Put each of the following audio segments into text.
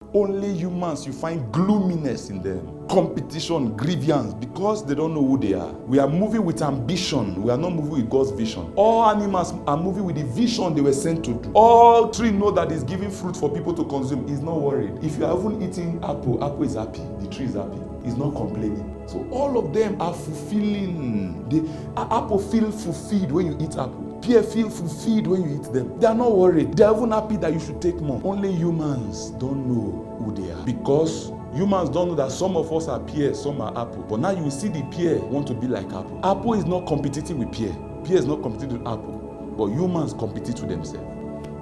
Only humans, you find gloominess in them, competition, grievance, because they don't know who they are. We are moving with ambition. We are not moving with God's vision. All animals are moving with the vision they were sent to do. All trees know that it's giving fruit for people to consume. He's not worried. If you are even eating apple, apple is happy. The tree is happy. He's not complaining. So all of them are fulfilling. The apple feels fulfilled when you eat apple. Pear feel fulfilled when you eat them. They are not worried. They are even happy that you should take more. Only humans don't know who they are. Because humans don't know that some of us are pear, some are apple. But now you will see the pear want to be like apple. Apple is not competing with pear. Pear is not competing with apple. But humans compete with themselves.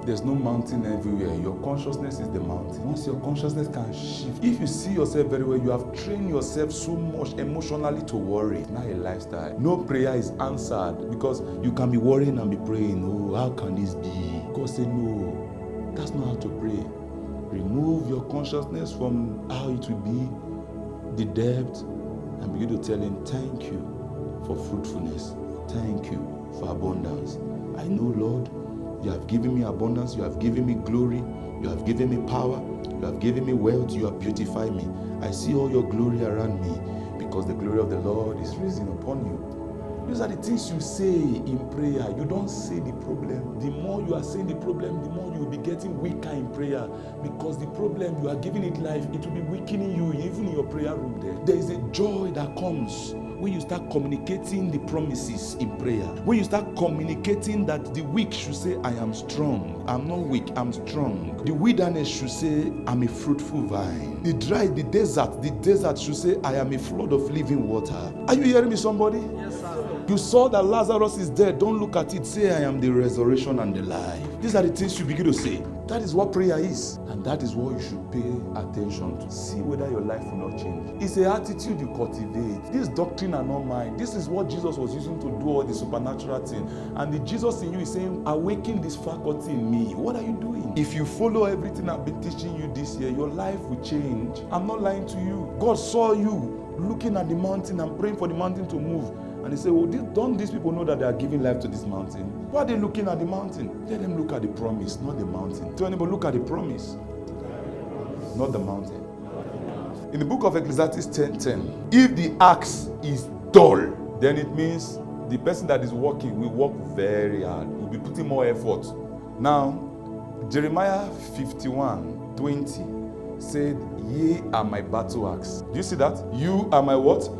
There's no mountain everywhere. Your consciousness is the mountain. Once your consciousness can shift, if you see yourself very well, you have trained yourself so much emotionally to worry. It's not a lifestyle. No prayer is answered because you can be worrying and be praying. Oh, how can this be? God say no. That's not how to pray. Remove your consciousness from how it will be, the depth, and begin to tell him, thank you for fruitfulness. Thank you for abundance. I know, Lord, you have given me abundance, you have given me glory, you have given me power, you have given me wealth, you have beautified me. I see all your glory around me because the glory of the Lord is risen upon you. These are the things you say in prayer. You don't say the problem. The more you are saying the problem, the more you will be getting weaker in prayer because the problem, you are giving it life, it will be weakening you even in your prayer room there. There is a joy that comes when you start communicating the promises in prayer. When you start communicating that the weak should say, I am strong. I'm not weak, I'm strong. The wilderness should say, I'm a fruitful vine. The desert should say, I am a flood of living water. Are you hearing me, somebody? Yes, sir. You saw that Lazarus is dead. Don't look at it. Say, I am the resurrection and the life. These are the things you begin to say. That is what prayer is. And that is what you should pay attention to. See whether your life will not change. It's an attitude you cultivate. This doctrine are not mine. This is what Jesus was using to do all the supernatural thing. And the Jesus in you is saying, awaken this faculty in me. What are you doing? If you follow everything I've been teaching you this year, your life will change. I'm not lying to you. God saw you looking at the mountain and praying for the mountain to move. And he said, well, don't these people know that they are giving life to this mountain? Why are they looking at the mountain? Let them look at the promise, not the mountain. Tell anybody, look at the promise, not the mountain. In the book of Ecclesiastes 10:10, if the axe is dull, then it means the person that is working will work very hard, will be putting more effort. Now, Jeremiah 51:20 said, ye are my battle axe. Do you see that? You are my what?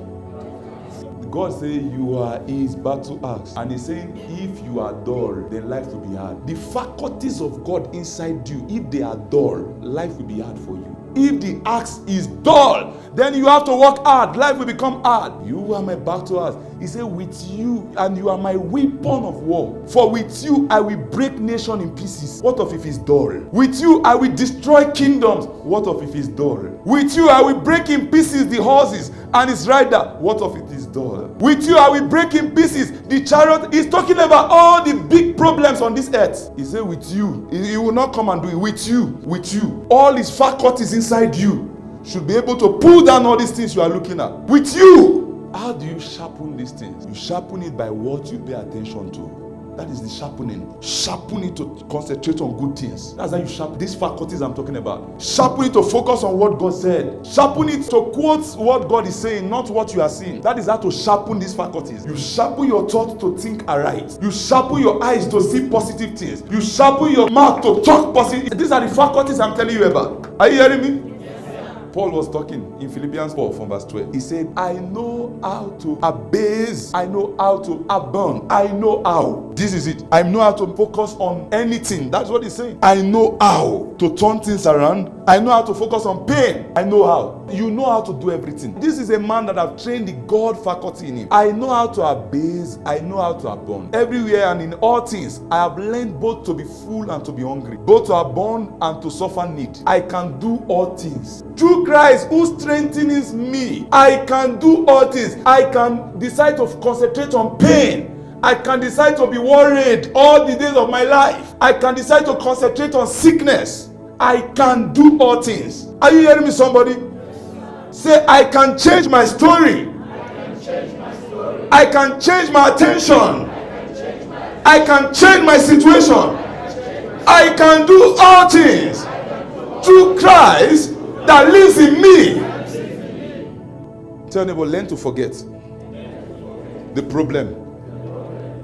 God says you are his battle axe. And he's saying if you are dull, then life will be hard. The faculties of God inside you, if they are dull, life will be hard for you. If the axe is dull, then you have to work hard. Life will become hard. You are my battle axe. He said, with you, and you are my weapon of war. For with you, I will break nation in pieces. What of if it's dull? With you, I will destroy kingdoms. What of if it's dull? With you, I will break in pieces the horses and its rider. What of it is dull? With you, I will break in pieces the chariot. He's talking about all the big problems on this earth. He said, with you. He will not come and do it. With you. With you. All his faculties inside you should be able to pull down all these things you are looking at. With you. How do you sharpen these things? You sharpen it by what you pay attention to. That is the sharpening. Sharpen it to concentrate on good things. That's how you sharpen these faculties I'm talking about. Sharpen it to focus on what God said. Sharpen it to quote what God is saying, not what you are seeing. That is how to sharpen these faculties. You sharpen your thoughts to think aright. You sharpen your eyes to see positive things. You sharpen your mouth to talk positive. These are the faculties I'm telling you about. Are you hearing me? Paul was talking in Philippians 4 from verse 12. He said, I know how to abase. I know how to abound. I know how. This is it. I know how to focus on anything. That's what he's saying. I know how to turn things around. I know how to focus on pain. I know how. You know how to do everything. This is a man that have trained the God faculty in him. I know how to abase. I know how to abound. Everywhere and in all things, I have learned both to be full and to be hungry. Both to abound and to suffer need. I can do all things through Christ who strengthens me. I can do all things. I can decide to concentrate on pain. I can decide to be worried all the days of my life. I can decide to concentrate on sickness. I can do all things. Are you hearing me, somebody? Say, I can change my story. I can change my attention. I can change my situation. I can do all things through Christ that lives in me. Tell neighbor, learn to forget the problem.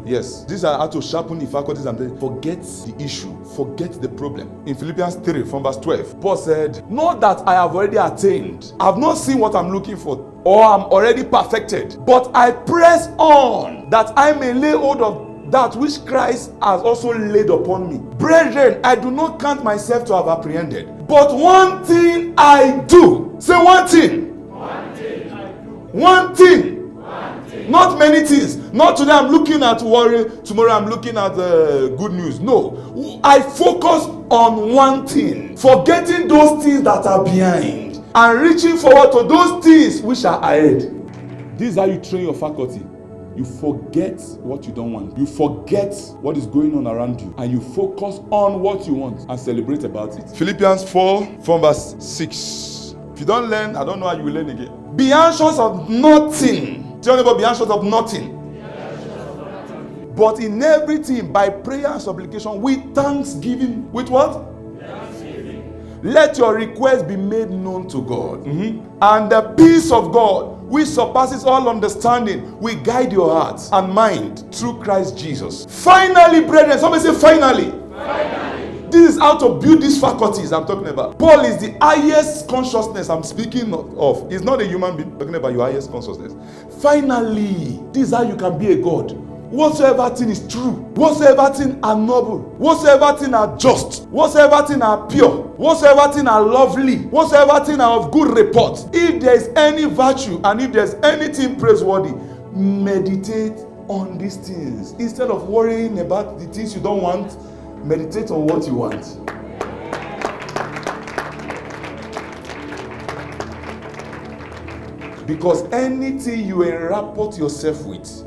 Yes, these are how to sharpen the faculties and forget the issue, forget the problem. In Philippians 3 from verse 12, Paul said, not that I have already attained, I have not seen what I'm looking for, or I'm already perfected, but I press on that I may lay hold of that which Christ has also laid upon me. Brethren, I do not count myself to have apprehended, but one thing I do. Say one thing. One thing I do. One thing. Not many things. Not today I'm looking at worry, tomorrow I'm looking at good news. No. I focus on one thing. Forgetting those things that are behind and reaching forward to those things which are ahead. This is how you train your faculty. You forget what you don't want. You forget what is going on around you. And you focus on what you want and celebrate about it. Philippians 4 from verse 6. If you don't learn, I don't know how you will learn again. Be anxious of nothing. Tell me about be anxious of nothing. But in everything, by prayer and supplication, with thanksgiving. With what? Thanksgiving. Let your requests be made known to God. And the peace of God, which surpasses all understanding, will guide your hearts and mind through Christ Jesus. Finally, brethren, somebody say finally. Finally. This is how to build these faculties I'm talking about. Paul is the highest consciousness I'm speaking of. He's not a human being. Talking about your highest consciousness. Finally, this is how you can be a God. Whatsoever thing is true, whatsoever thing are noble, whatsoever thing are just, whatsoever thing are pure, whatsoever thing are lovely, whatsoever thing are of good report, if there is any virtue and if there is anything praiseworthy, meditate on these things. Instead of worrying about the things you don't want, meditate on what you want. Because anything you enraport yourself with,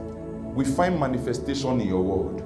we find manifestation in your world.